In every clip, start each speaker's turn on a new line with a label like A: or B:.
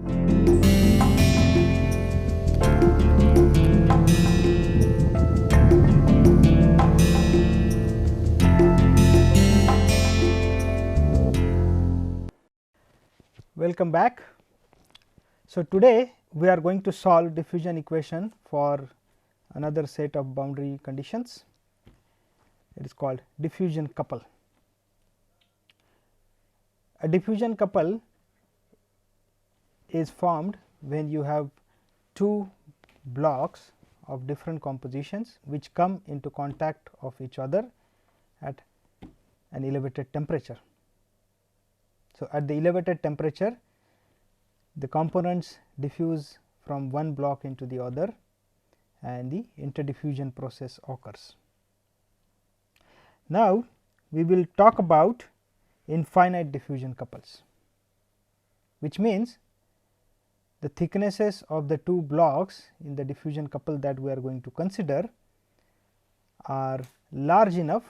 A: Welcome back. So, today we are going to solve diffusion equation for another set of boundary conditions. It is called diffusion couple. A diffusion couple is formed when you have two blocks of different compositions which come into contact of each other at an elevated temperature. So, at the elevated temperature, the components diffuse from one block into the other and the interdiffusion process occurs. Now, we will talk about infinite diffusion couples, which means the thicknesses of the two blocks in the diffusion couple that we are going to consider are large enough,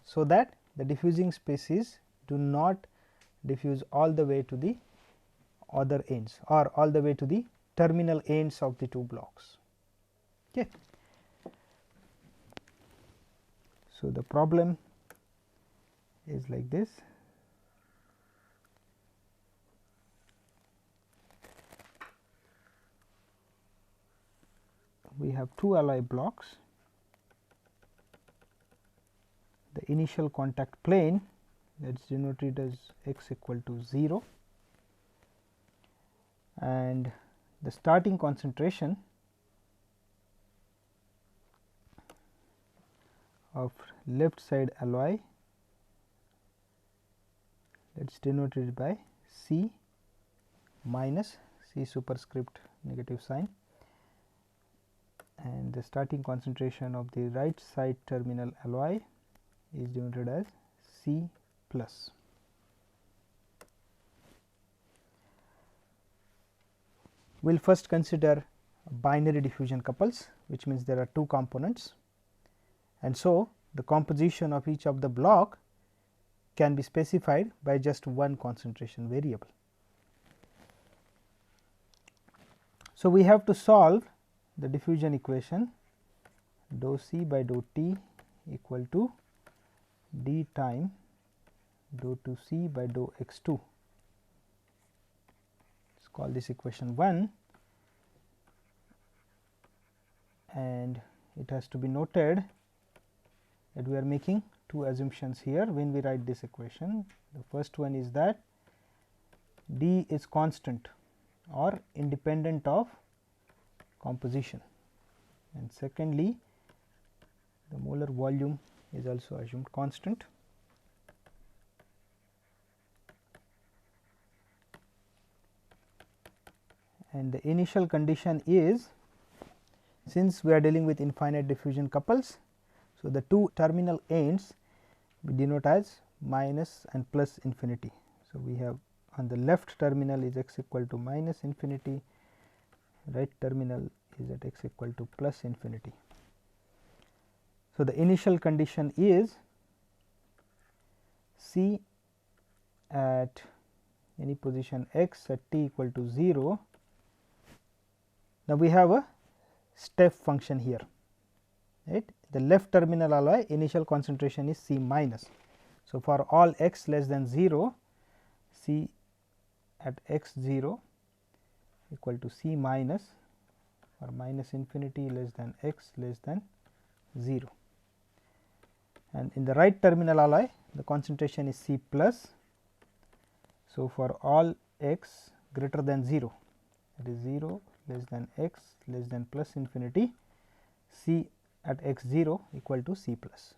A: so that the diffusing species do not diffuse all the way to the other ends or all the way to the terminal ends of the two blocks. Okay. So, the problem is like this. We have two alloy blocks. The initial contact plane, that is denoted as x equal to 0, and the starting concentration of left side alloy, that is denoted by C minus C superscript negative sign, and the starting concentration of the right side terminal alloy is denoted as C plus. We will first consider binary diffusion couples, which means there are two components, and so the composition of each of the block can be specified by just one concentration variable. So, we have to solve the diffusion equation dou C by dou T equal to d time dou 2 C by dou x 2. Let us call this equation 1, and it has to be noted that we are making two assumptions here when we write this equation. The first one is that d is constant or independent of composition, and secondly, the molar volume is also assumed constant. And the initial condition is, since we are dealing with infinite diffusion couples, so the two terminal ends we denote as minus and plus infinity. So, we have on the left terminal is x equal to minus infinity, right terminal is at x equal to plus infinity. So, the initial condition is C at any position x at t equal to 0. Now, we have a step function here, right. The left terminal alloy initial concentration is C minus. So, for all x less than 0, C at x 0 equal to C minus, or minus infinity less than x less than 0, and in the right terminal alloy the concentration is C plus. So, for all x greater than 0, that is 0 less than x less than plus infinity, C at x 0 equal to C plus,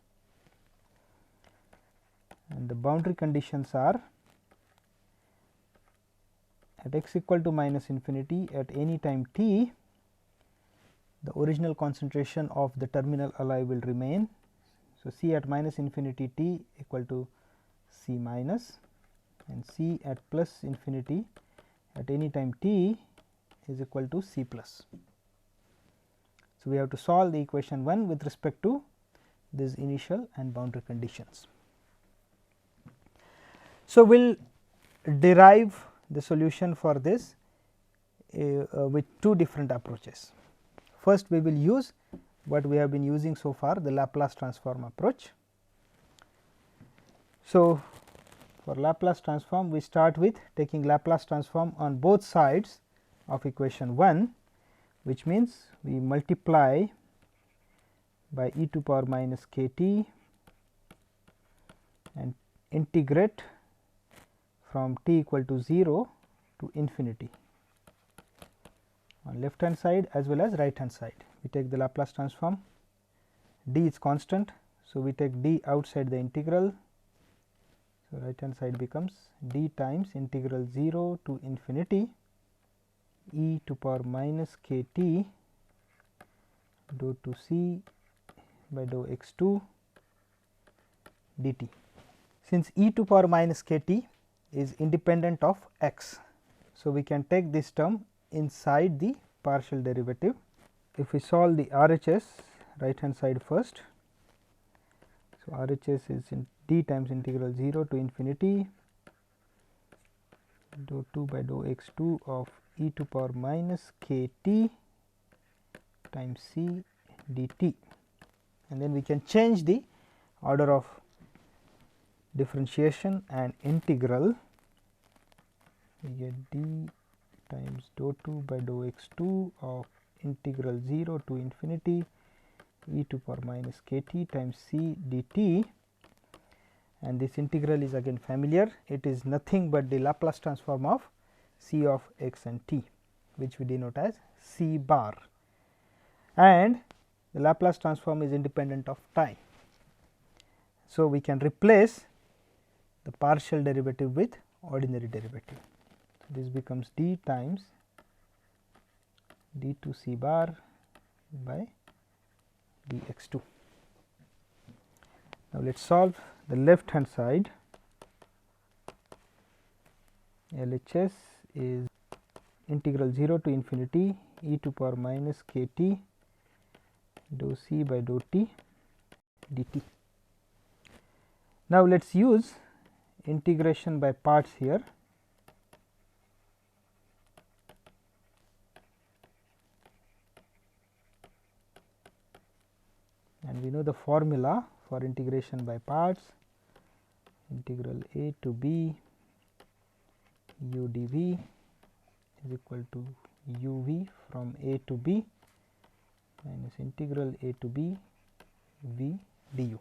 A: and the boundary conditions are at x equal to minus infinity at any time t, the original concentration of the terminal alloy will remain. So, C at minus infinity t equal to C minus, and C at plus infinity at any time t is equal to C plus. So, we have to solve the equation 1 with respect to these initial and boundary conditions. So, we will derive the solution for this with two different approaches. First, we will use what we have been using so far, the Laplace transform approach. So, for Laplace transform, we start with taking Laplace transform on both sides of equation 1, which means we multiply by e to power minus k t and integrate from t equal to 0 to infinity on left hand side as well as right hand side. We take the Laplace transform, d is constant. So, we take d outside the integral. So, right hand side becomes d times integral 0 to infinity e to power minus k t dou to c by dou x2 dt. Since e to power minus k t is independent of x, so we can take this term inside the partial derivative. If we solve the RHS, right hand side first. So, RHS is in d times integral 0 to infinity dou 2 by dou x2 of e to power minus k t times c dt, and then we can change the order of differentiation and integral. We get d times dou 2 by dou x2 of integral 0 to infinity e to power minus k t times c dt, and this integral is again familiar. It is nothing but the Laplace transform of c of x and t, which we denote as c bar, and the Laplace transform is independent of time. So, we can replace the partial derivative with ordinary derivative. This becomes d times d to c bar by dx2. Now, let us solve the left hand side. LHS is integral 0 to infinity e to power minus k t dou c by dou t dt. Now, let us use integration by parts here. And we know the formula for integration by parts, integral a to b u dv is equal to uv from a to b minus integral a to b v du.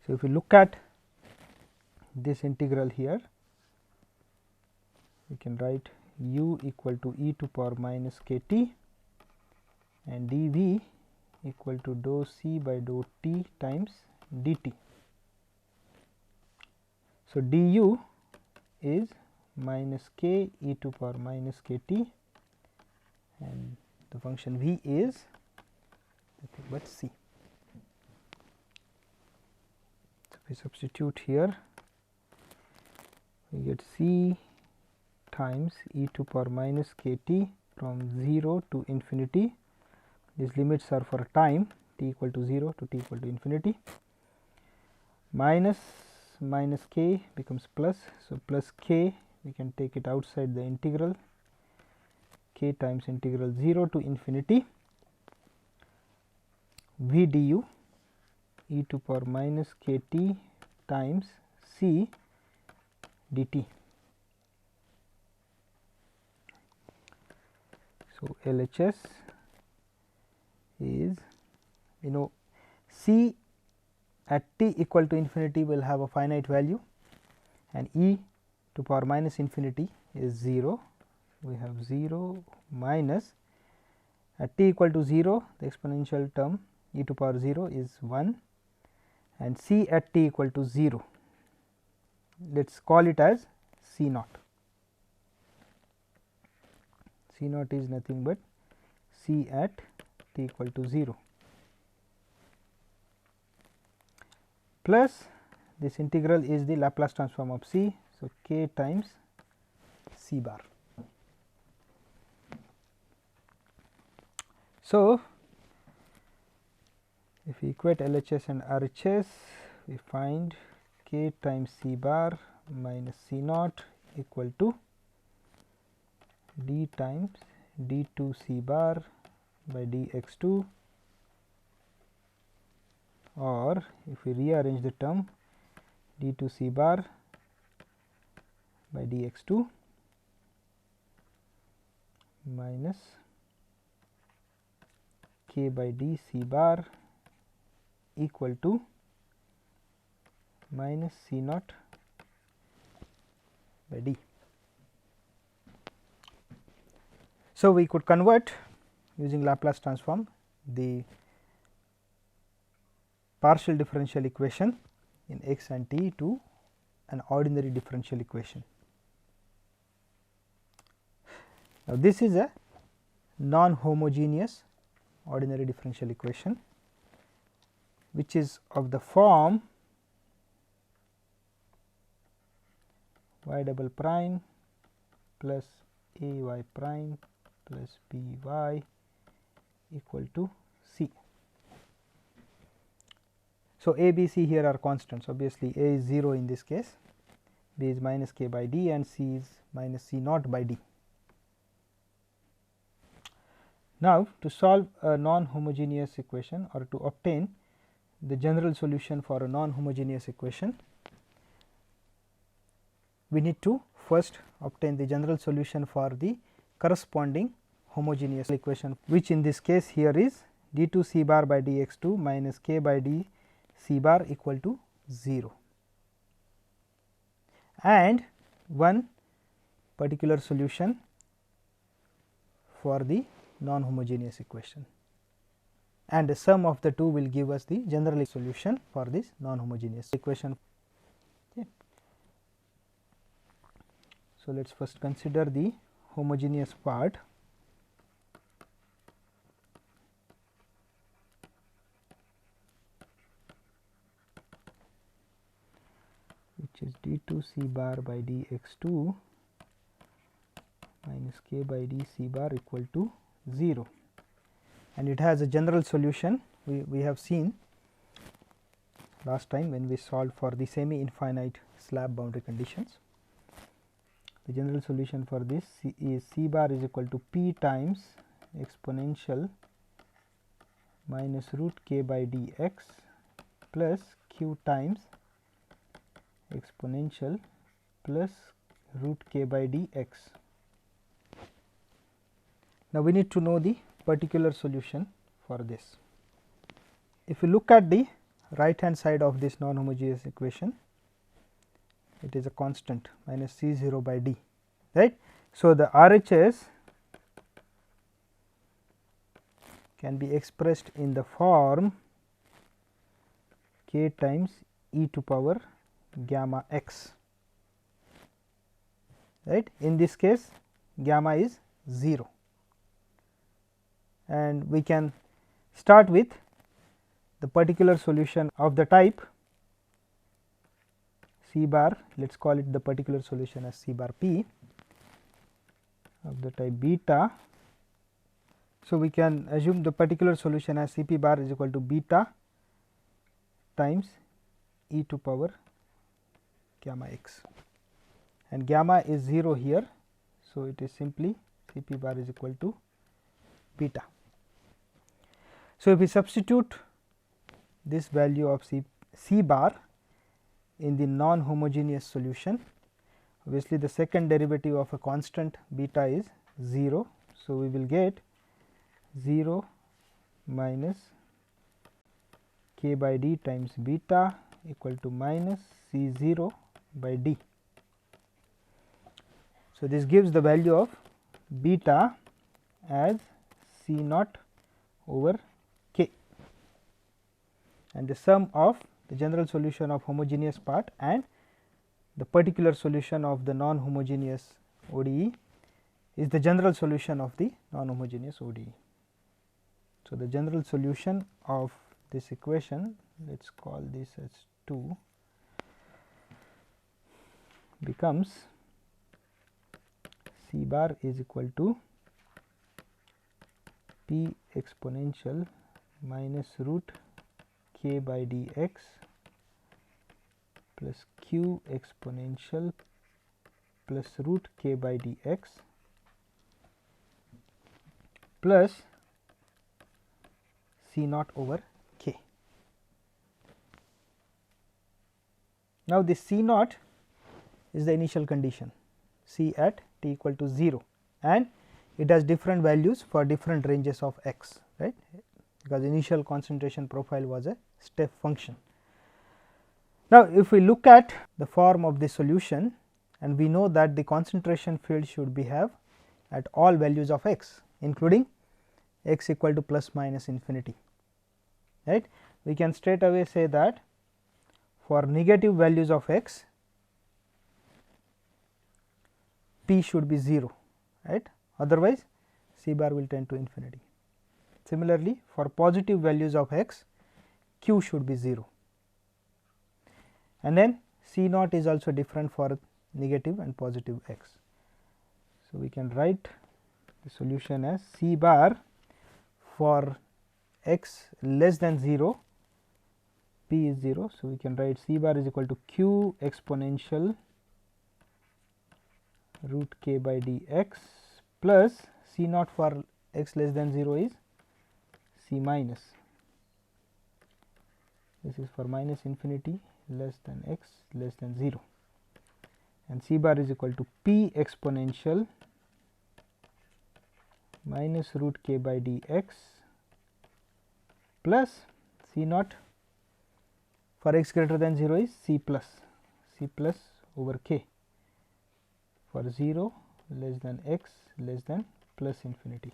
A: So, if we look at this integral here, we can write u equal to e to power minus k t and dv equal to dou c by dou t times dt. So, du is minus k e to power minus k t, and the function v is nothing but c. So, we substitute here, we get c times e to power minus k t from 0 to infinity. These limits are for time t equal to 0 to t equal to infinity, minus k becomes plus. So, plus k we can take it outside the integral, k times integral 0 to infinity v du e to power minus k t times c dt. So, LHS is, c at t equal to infinity will have a finite value, and e to power minus infinity is 0. We have 0 minus, at t equal to 0 the exponential term e to power 0 is 1, and c at t equal to 0, let us call it as c naught. C naught is nothing but c at t equal to 0 plus this integral is the Laplace transform of c. So, k times c bar. So, if we equate LHS and RHS, we find k times c bar minus c naught equal to d times d2 c bar by dx2, or if we rearrange the term d2 c bar by dx2 minus k by d c bar equal to minus c naught by d. So, we could convert using Laplace transform the partial differential equation in x and t to an ordinary differential equation. Now, this is a non-homogeneous ordinary differential equation, which is of the form y double prime plus a y prime plus b y equal to c. So, a, b, c here are constants. Obviously, a is 0 in this case, b is minus k by d, and c is minus c naught by d. Now, to solve a non-homogeneous equation or to obtain the general solution for a non-homogeneous equation, we need to first obtain the general solution for the corresponding homogeneous equation, which in this case here is d2 c bar by dx2 minus k by d c bar equal to 0, and one particular solution for the non-homogeneous equation, and the sum of the two will give us the general solution for this non-homogeneous equation. Okay. So, let us first consider the homogeneous part. Which is d2 c bar by dx2 minus k by d c bar equal to 0, and it has a general solution. We have seen last time when we solved for the semi infinite slab boundary conditions. The general solution for this is c bar is equal to p times exponential minus root k by dx plus q times exponential plus root k by dx. Now, we need to know the particular solution for this. If you look at the right hand side of this non-homogeneous equation, it is a constant minus c 0 by d, right. So, the RHS can be expressed in the form k times e to power gamma x, right. In this case, gamma is 0, and we can start with the particular solution of the type c bar. Let us call it the particular solution as c bar p of the type beta. So, we can assume the particular solution as Cp bar is equal to beta times e to power gamma x, and gamma is 0 here. So, it is simply Cp bar is equal to beta. So, if we substitute this value of C bar in the non-homogeneous solution, obviously the second derivative of a constant beta is 0. So, we will get 0 minus k by d times beta equal to minus C 0 by d. So, this gives the value of beta as C naught over k, and the sum of the general solution of homogeneous part and the particular solution of the non-homogeneous ODE is the general solution of the non-homogeneous ODE. So, the general solution of this equation, let us call this as 2, becomes C bar is equal to p exponential minus root k by dx plus q exponential plus root k by dx plus C naught over k. Now, this C naught is the initial condition, C at t equal to 0, and it has different values for different ranges of x, right, because initial concentration profile was a step function. Now, if we look at the form of the solution, and we know that the concentration field should be have at all values of x, including x equal to plus minus infinity, right. We can straight away say that for negative values of x, p should be 0, right, otherwise c bar will tend to infinity. Similarly, for positive values of x, q should be 0, and then c naught is also different for negative and positive x. So, we can write the solution as c bar for x less than 0, p is 0. So, we can write c bar is equal to q exponential root k by dx plus c naught for x less than 0 is c minus, this is for minus infinity less than x less than 0, and c bar is equal to p exponential minus root k by dx plus c naught for x greater than 0 is c plus over k for 0 less than x less than plus infinity.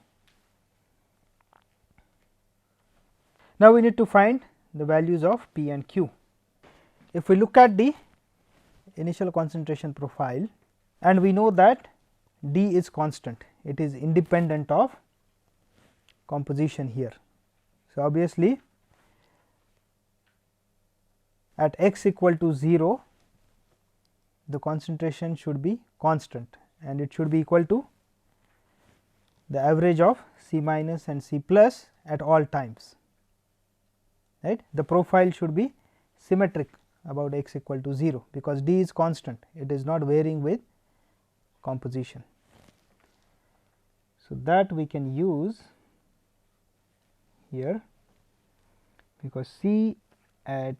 A: Now, we need to find the values of p and q. If we look at the initial concentration profile, and we know that d is constant, it is independent of composition here. So, obviously, at x equal to 0, the concentration should be constant, and it should be equal to the average of C minus and C plus at all times, right. The profile should be symmetric about x equal to 0, because d is constant, it is not varying with composition. So, that we can use here, because C at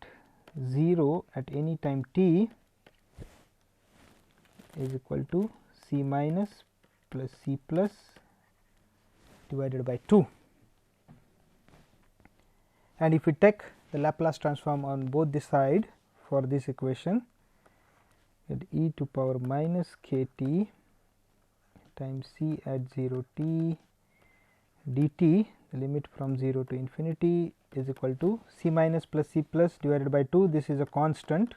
A: 0 at any time t is equal to C minus plus C plus divided by 2, and if we take the Laplace transform on both the side for this equation, at e to power minus k t times C at 0 t dt, the limit from 0 to infinity is equal to C minus plus C plus divided by 2, this is a constant,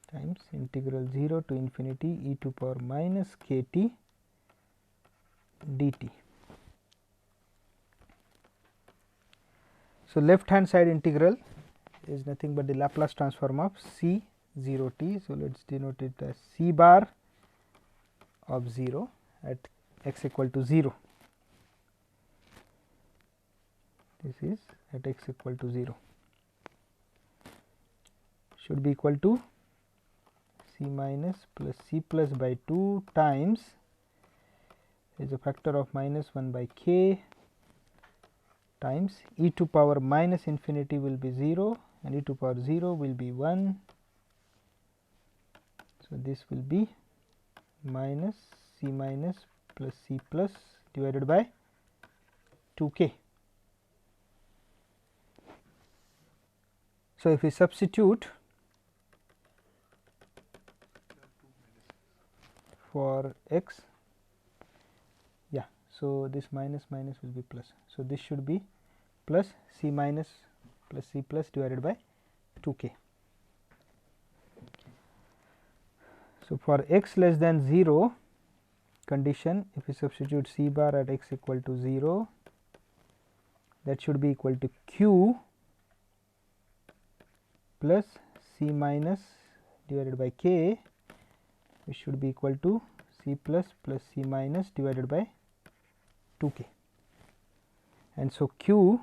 A: times integral 0 to infinity e to power minus k t dt. So, left hand side integral is nothing but the Laplace transform of C 0 t. So, let us denote it as C bar of 0 at x equal to 0, this is at x equal to 0, should be equal to C minus plus C plus by 2 times is a factor of minus 1 by k times e to power minus infinity will be 0 and e to power 0 will be 1. So, this will be minus C minus plus C plus divided by 2k. So, if we substitute for x, yeah, so this minus minus will be plus. So, this should be plus C minus plus C plus divided by 2k. So, for x less than 0 condition, if we substitute C bar at x equal to 0, that should be equal to q plus C minus divided by k, which should be equal to C plus C minus divided by 2k. And so, q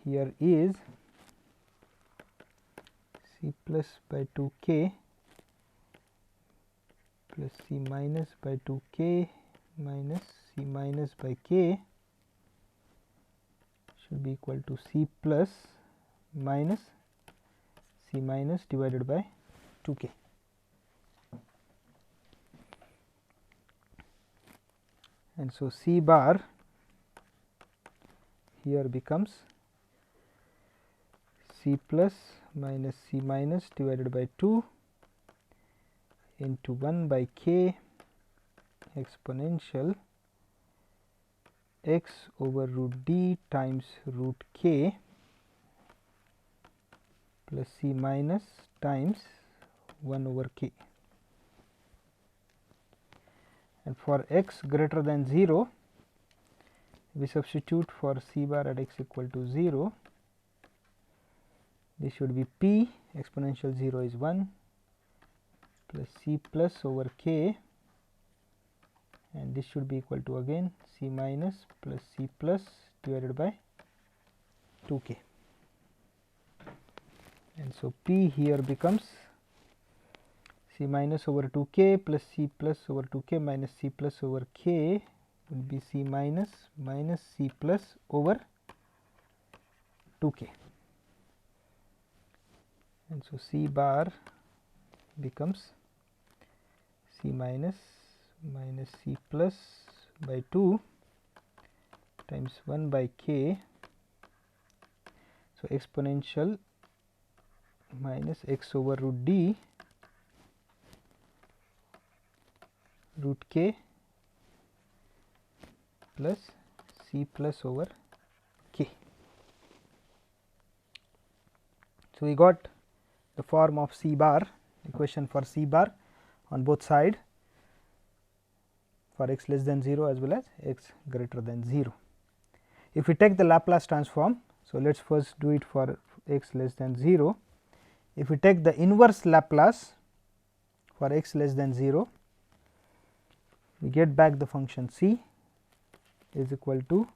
A: here is C plus by 2k plus c minus by 2k minus c minus by k should be equal to c plus minus c minus divided by 2k. And so c bar here becomes c plus minus c minus divided by 2 into 1 by k exponential x over root d times root k plus c minus times 1 over k. And for x greater than 0, we substitute for c bar at x equal to 0. This should be p exponential 0 is 1 plus c plus over k, and this should be equal to again c minus plus c plus divided by 2k. And so p here becomes c minus over 2k plus c plus over 2k minus c plus over k would be c minus minus c plus over 2k. And so c bar becomes c minus minus c plus by 2 times 1 by k. So exponential minus x over root d root k plus c plus over k. So we got the form of c bar, equation for c bar on both sides for x less than 0 as well as x greater than 0. If we take the Laplace transform, so let us first do it for x less than 0. If we take the inverse Laplace for x less than 0, we get back the function c is equal to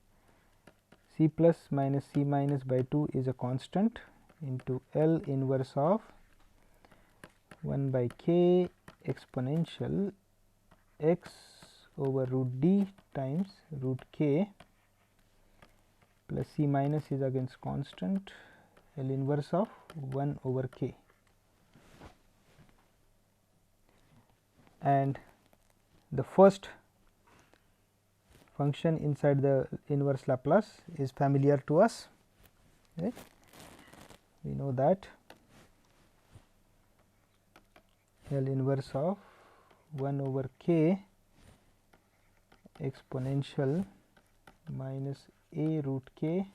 A: c plus minus c minus by 2 is a constant into L inverse of 1 by k exponential x over root d times root k plus c minus is against constant L inverse of 1 over k. And the first function inside the inverse Laplace is familiar to us, right? We know that L inverse of 1 over k exponential minus a root k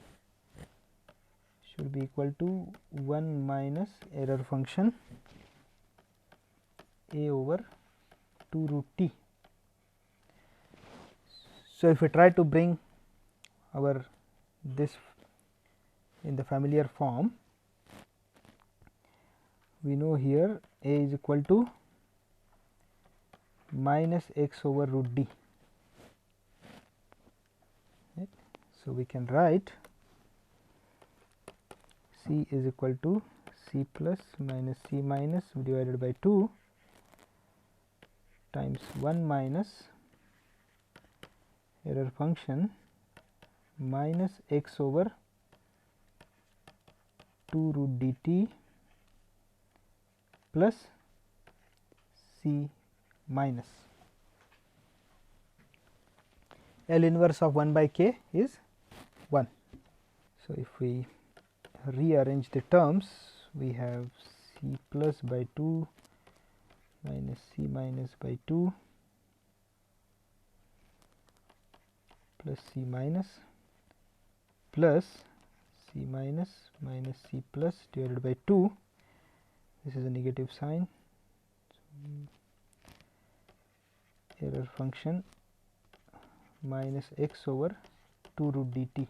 A: should be equal to 1 minus error function a over 2 root t. So if we try to bring our this in the familiar form, we know here a is equal to minus x over root d. Right. So we can write c is equal to c plus minus c minus divided by 2 times 1 minus error function minus x over 2 root dt plus c minus. L inverse of 1 by k is 1. So if we rearrange the terms, we have c plus by 2 minus c minus by 2 plus c minus plus c minus minus c plus divided by 2. This is a negative sign. So error function minus x over 2 root dt.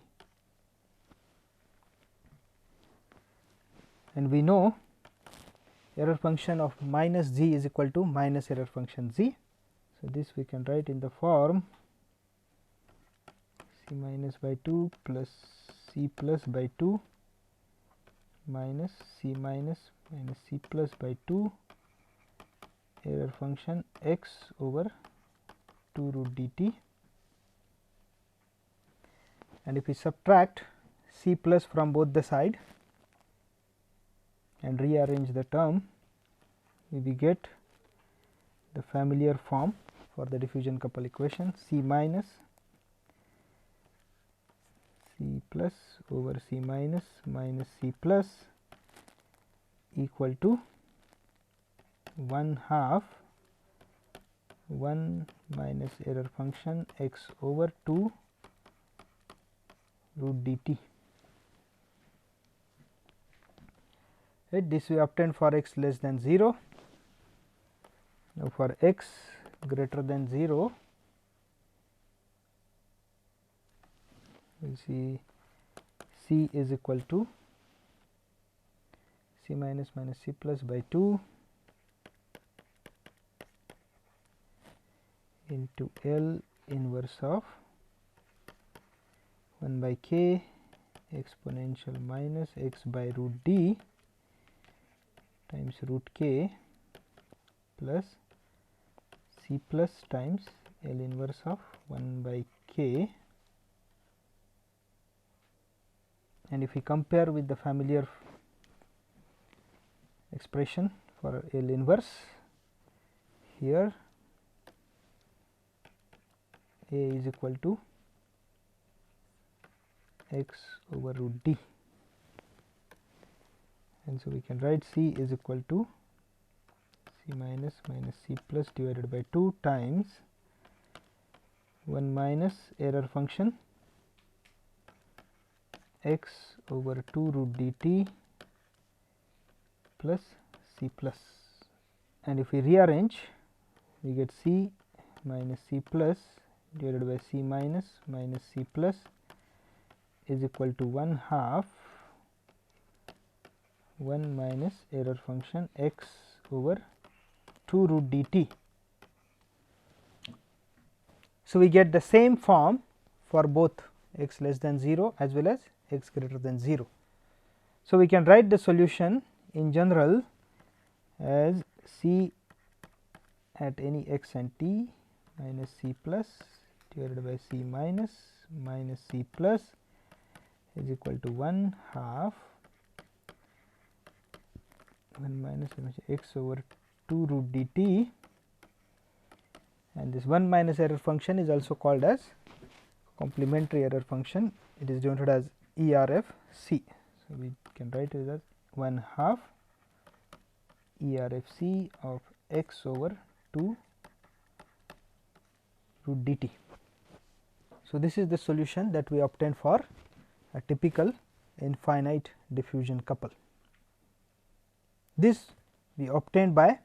A: And we know error function of minus z is equal to minus error function z. So this we can write in the form c minus by 2 plus c plus by 2 minus c minus minus c plus by 2 error function x over 2 root dt, and if we subtract c plus from both the side and rearrange the term, we get the familiar form for the diffusion couple equation: c minus c plus over c minus minus c plus equal to 1/2 1 minus error function x over 2 root dt. Right, this we obtained for x less than 0. Now, for x greater than 0, we see c is equal to c minus minus c plus by 2 into L inverse of 1 by k exponential minus x by root d times root k plus c plus times L inverse of 1 by k, and if we compare with the familiar expression for L inverse, here A is equal to x over root d, and so we can write c is equal to c minus minus c plus divided by 2 times 1 minus error function x over 2 root dt plus c plus, and if we rearrange, we get c minus c plus divided by c minus minus c plus is equal to 1/2 1 minus error function x over 2 root dt. So, we get the same form for both x less than 0 as well as x greater than 0. So, we can write the solution in general as c at any x and t minus c plus divided by c minus minus c plus is equal to 1/2 1 minus x over 2 root dt, and this 1 minus error function is also called as complementary error function. It is denoted as ERF c. So, we can write it as 1/2 ERF c of x over 2 root dt. So, this is the solution that we obtain for a typical infinite diffusion couple. This we obtained by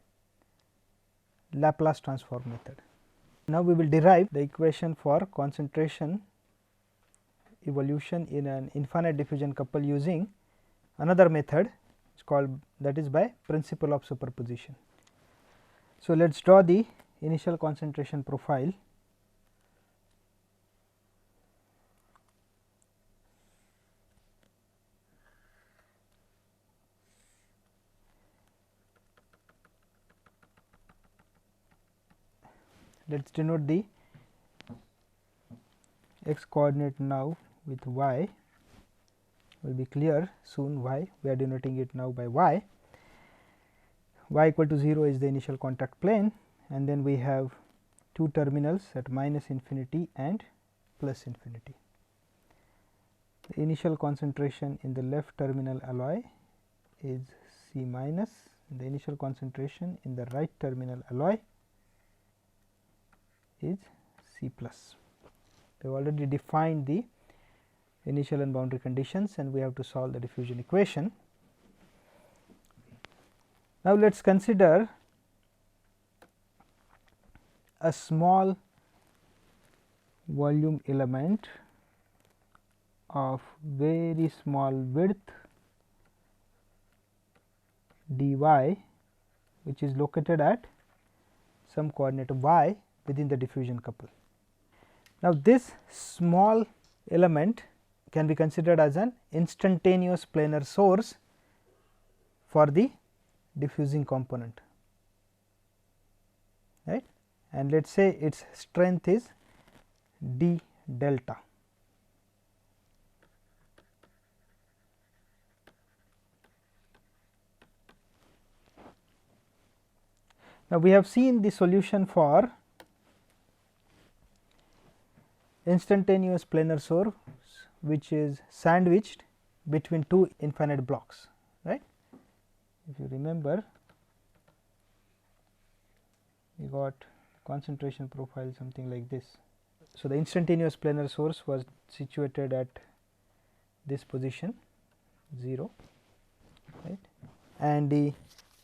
A: Laplace transform method. Now, we will derive the equation for concentration evolution in an infinite diffusion couple using another method, it's called, that is by principle of superposition. So, let us draw the initial concentration profile. Let us denote the x coordinate now with y, will be clear soon why we are denoting it now by y. Y equal to 0 is the initial contact plane, and then we have two terminals at minus infinity and plus infinity. The initial concentration in the left terminal alloy is C minus, the initial concentration in the right terminal alloy is C plus. We have already defined the initial and boundary conditions, and we have to solve the diffusion equation. Now, let us consider a small volume element of very small width dy, which is located at some coordinate y within the diffusion couple. Now, this small element can be considered as an instantaneous planar source for the diffusing component. right, and let us say its strength is d delta. Now, we have seen the solution for instantaneous planar source which is sandwiched between two infinite blocks, right. If you remember, we got concentration profile something like this. So, the instantaneous planar source was situated at this position 0, right, and the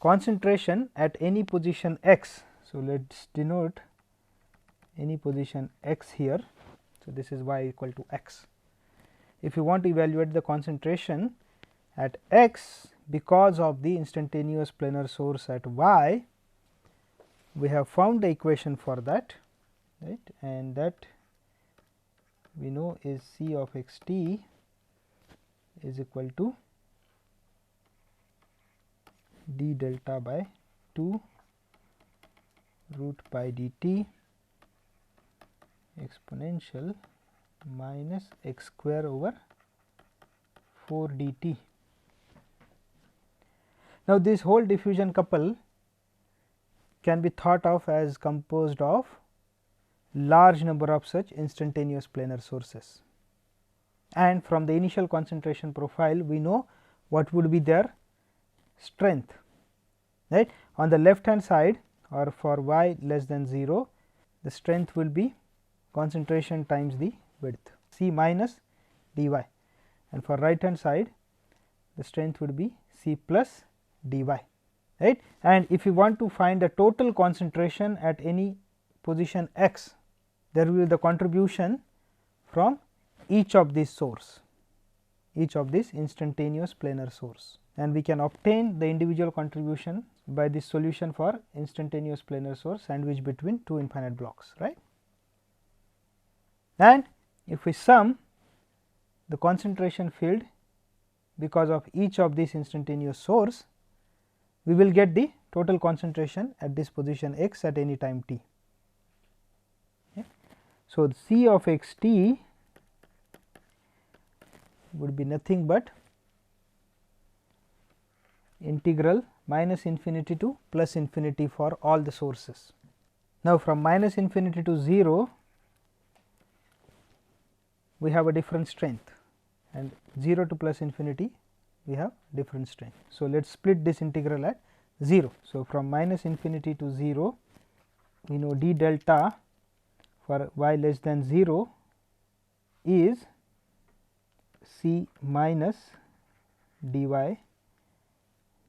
A: concentration at any position x. So, let us denote any position x here. So, this is y equal to x. If you want to evaluate the concentration at x because of the instantaneous planar source at y, we have found the equation for that, right, and that we know is C of x t is equal to d delta by 2 root pi dt exponential minus x square over 4 dt. Now, this whole diffusion couple can be thought of as composed of large number of such instantaneous planar sources, and from the initial concentration profile we know what would be their strength, right. On the left hand side, or for y less than 0, the strength will be concentration times the width C minus dy, and for right hand side the strength would be C plus dy, right. And if you want to find the total concentration at any position x, there will be the contribution from each of these source, each of this instantaneous planar source, and we can obtain the individual contribution by this solution for instantaneous planar source sandwiched between two infinite blocks, right. And if we sum the concentration field because of each of these instantaneous source, we will get the total concentration at this position x at any time t. Okay. So, C of x t would be nothing but integral minus infinity to plus infinity for all the sources. Now, from minus infinity to 0, we have a different strength, and 0 to plus infinity we have different strength. So, let us split this integral at 0. So, from minus infinity to 0, we know d delta for y less than 0 is C minus dy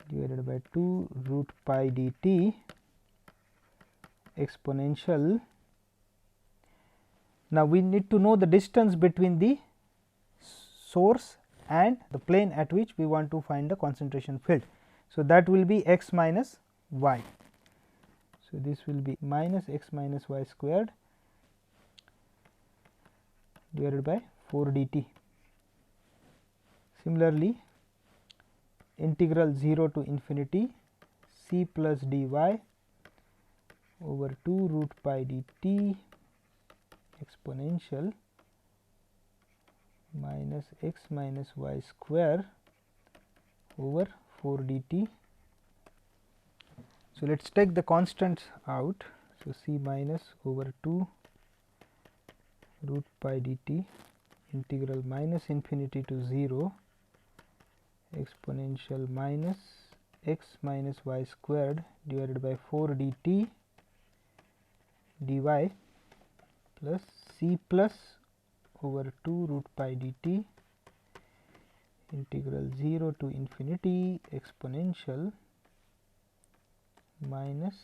A: divided by 2 root pi dt exponential. Now, we need to know the distance between the source and the plane at which we want to find the concentration field. So, that will be x minus y. So, this will be minus x minus y squared divided by 4 dt. Similarly, integral 0 to infinity C plus dy over 2 root pi dt exponential minus x minus y square over 4 dt. So, let us take the constants out. So, C minus over 2 root pi dt integral minus infinity to 0 exponential minus x minus y squared divided by 4 dt dy plus C plus over 2 root pi dt integral 0 to infinity exponential minus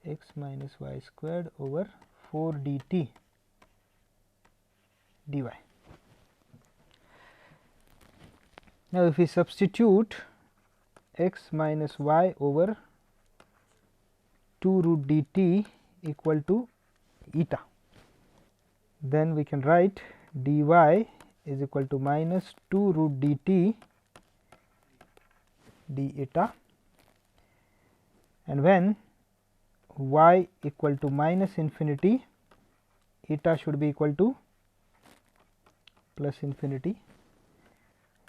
A: x minus y squared over 4 dt dy. Now, if we substitute x minus y over 2 root dt equal to eta, then we can write dy is equal to minus 2 root dt d eta, and when y equal to minus infinity, eta should be equal to plus infinity.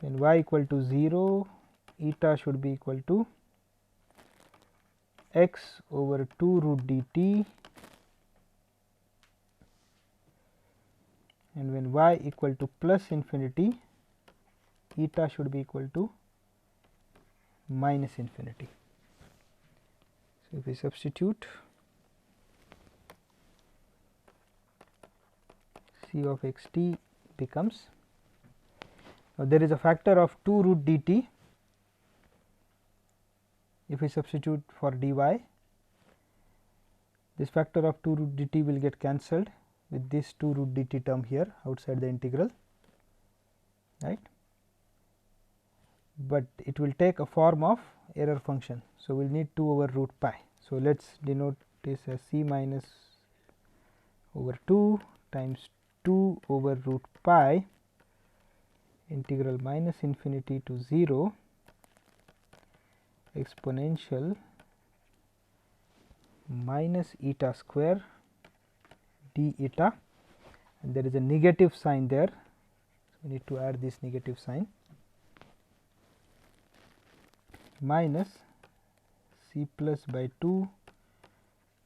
A: When y equal to 0, eta should be equal to x over 2 root dt, and when y equal to plus infinity, eta should be equal to minus infinity. So, if we substitute, c of x t becomes, now there is a factor of 2 root dt. If we substitute for dy, this factor of 2 root dt will get cancelled with this 2 root dt term here outside the integral, right, but it will take a form of error function. So, we will need 2 over root pi. So, let us denote this as c minus over 2 times 2 over root pi integral minus infinity to 0 exponential minus eta square d eta, and there is a negative sign there. So, we need to add this negative sign, minus c plus by 2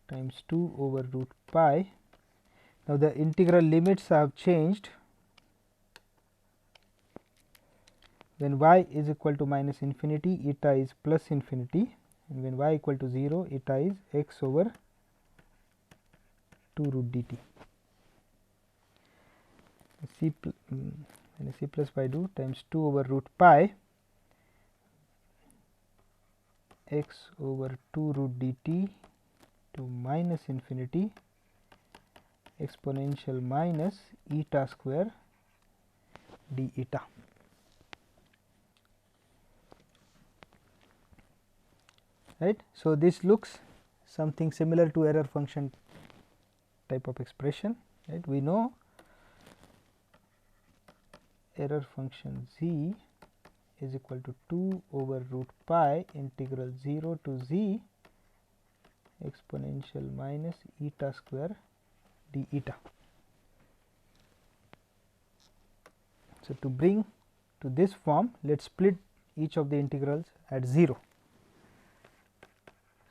A: times 2 over root pi. Now, the integral limits have changed. When y is equal to minus infinity, eta is plus infinity, and when y equal to 0, eta is x over 2 root dt. C plus by 2 times 2 over root pi x over 2 root dt to minus infinity exponential minus eta square d eta. Right. So, this looks something similar to error function type of expression, right. We know error function z is equal to 2 over root pi integral 0 to z exponential minus eta square d eta. So, to bring to this form, let us split each of the integrals at 0.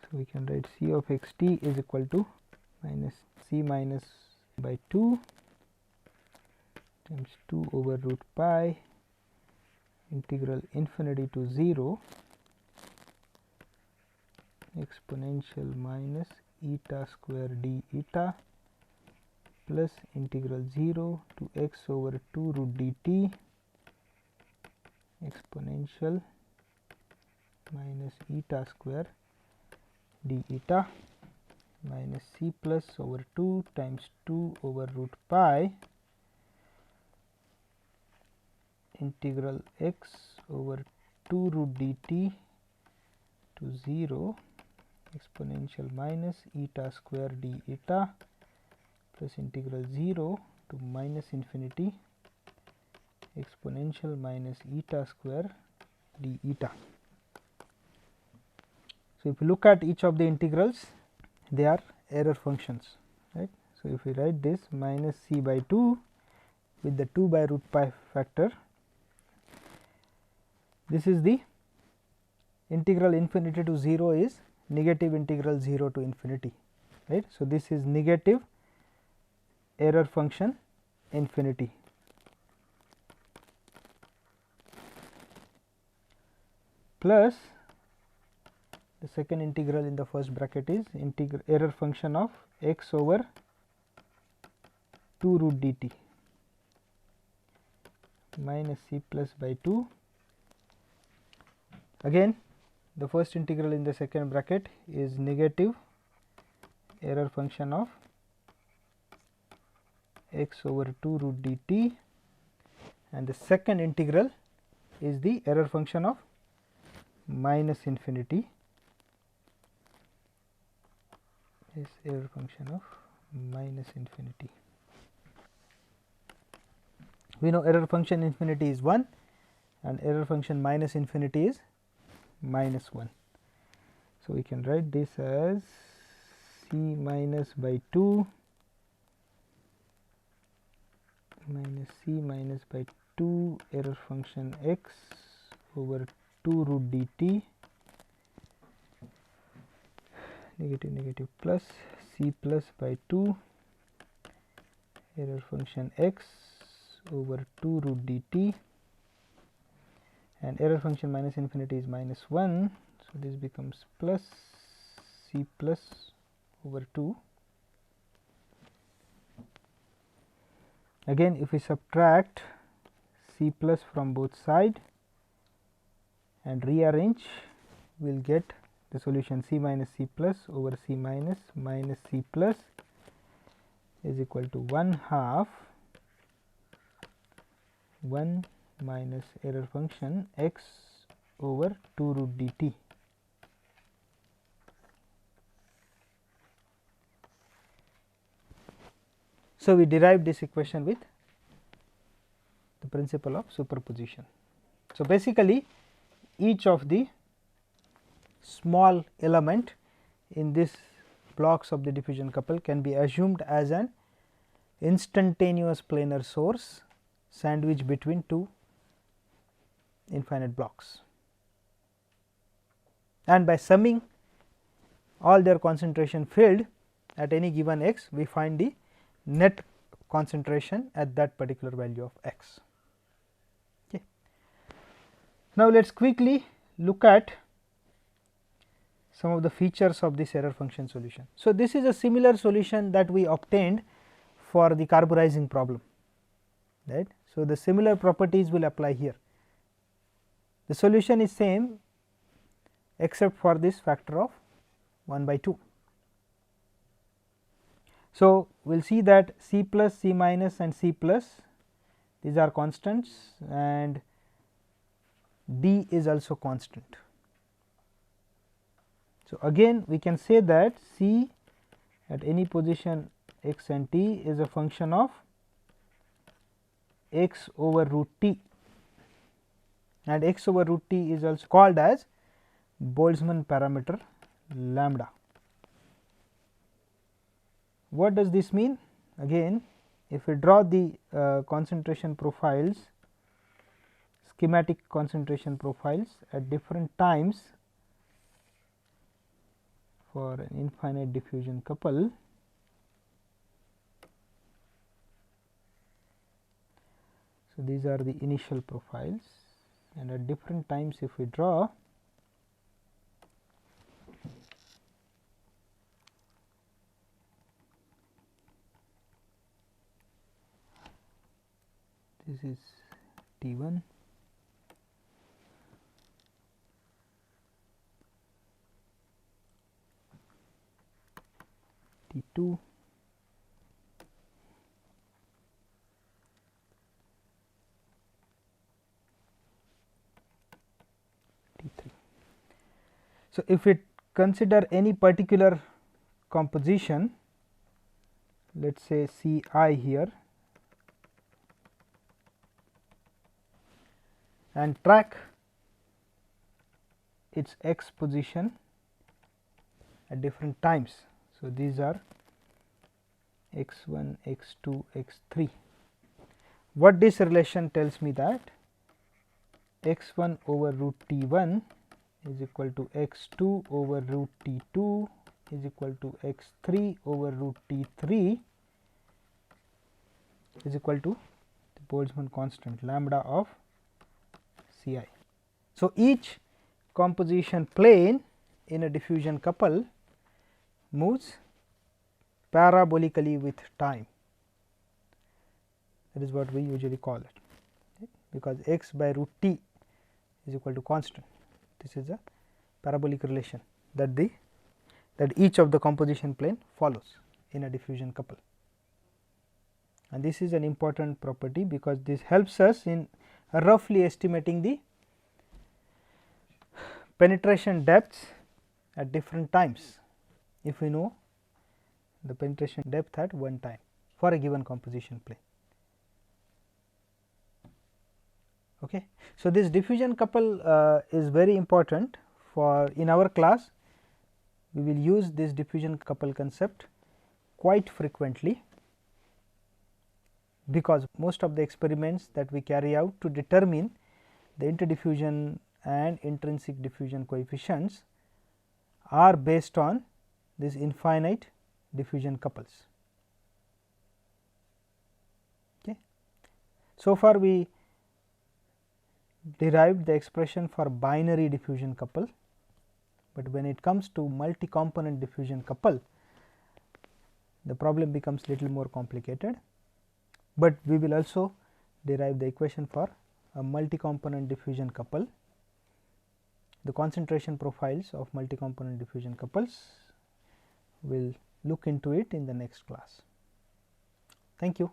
A: So, we can write c of x t is equal to minus c minus by 2 times 2 over root pi integral infinity to 0 exponential minus eta square d eta plus integral 0 to x over 2 root dt exponential minus eta square d eta minus c plus over 2 times 2 over root pi integral x over 2 root dt to 0 exponential minus eta square d eta plus integral 0 to minus infinity exponential minus eta square d eta. So, if you look at each of the integrals, they are error functions, right. So, if we write this minus c by 2 with the 2 by root pi factor, this is the integral infinity to 0 is negative integral 0 to infinity, right. So, this is negative error function infinity. Plus the second integral in the first bracket is error function of x over 2 root dt minus c plus by 2. Again, the first integral in the second bracket is negative error function of x over 2 root dt, and the second integral is the error function of minus infinity, is error function of minus infinity. We know error function infinity is 1 and error function minus infinity is minus 1. So, we can write this as C minus by 2 minus C minus by 2 error function x over 2 root dt negative negative plus C plus by 2 error function x over 2 root dt, and error function minus infinity is minus 1. So, this becomes plus C plus over 2. Again, if we subtract C plus from both sides and rearrange, we will get the solution C minus C plus over C minus minus C plus is equal to 1/2 1 minus error function x over 2 root dt. So, we derived this equation with the principle of superposition. So, basically each of the small element in this blocks of the diffusion couple can be assumed as an instantaneous planar source sandwiched between two infinite blocks, and by summing all their concentration field at any given x, we find the net concentration at that particular value of x. Okay. Now, let us quickly look at some of the features of this error function solution. So, this is a similar solution that we obtained for the carburizing problem, right. So, the similar properties will apply here. The solution is same except for this factor of 1/2. So, we will see that C plus, C minus and C plus, these are constants, and D is also constant. So, again we can say that C at any position x and t is a function of x over root t, and x over root t is also called as Boltzmann parameter lambda. What does this mean? Again, if we draw the concentration profiles, schematic concentration profiles at different times for an infinite diffusion couple, so these are the initial profiles, and at different times if we draw, this is T1, T2, T3. So, if we consider any particular composition, let us say C I here, and track its x position at different times. So, these are x1, x2, x3. What this relation tells me that x1 over root t1 is equal to x2 over root t2 is equal to x3 over root t3 is equal to the Boltzmann constant lambda of Ci. So, each composition plane in a diffusion couple moves parabolically with time. That is what we usually call it, okay, because x by root t is equal to constant. This is a parabolic relation that each of the composition plane follows in a diffusion couple, and this is an important property because this helps us in roughly estimating the penetration depths at different times, if we know the penetration depth at one time for a given composition plane. Okay. So, this diffusion couple is very important for in our class. we will use this diffusion couple concept quite frequently, because most of the experiments that we carry out to determine the interdiffusion and intrinsic diffusion coefficients are based on these infinite diffusion couples. Okay. So far we derived the expression for binary diffusion couple, but when it comes to multi-component diffusion couple, the problem becomes little more complicated, but we will also derive the equation for a multi-component diffusion couple. The concentration profiles of multi-component diffusion couples, we will look into it in the next class. Thank you.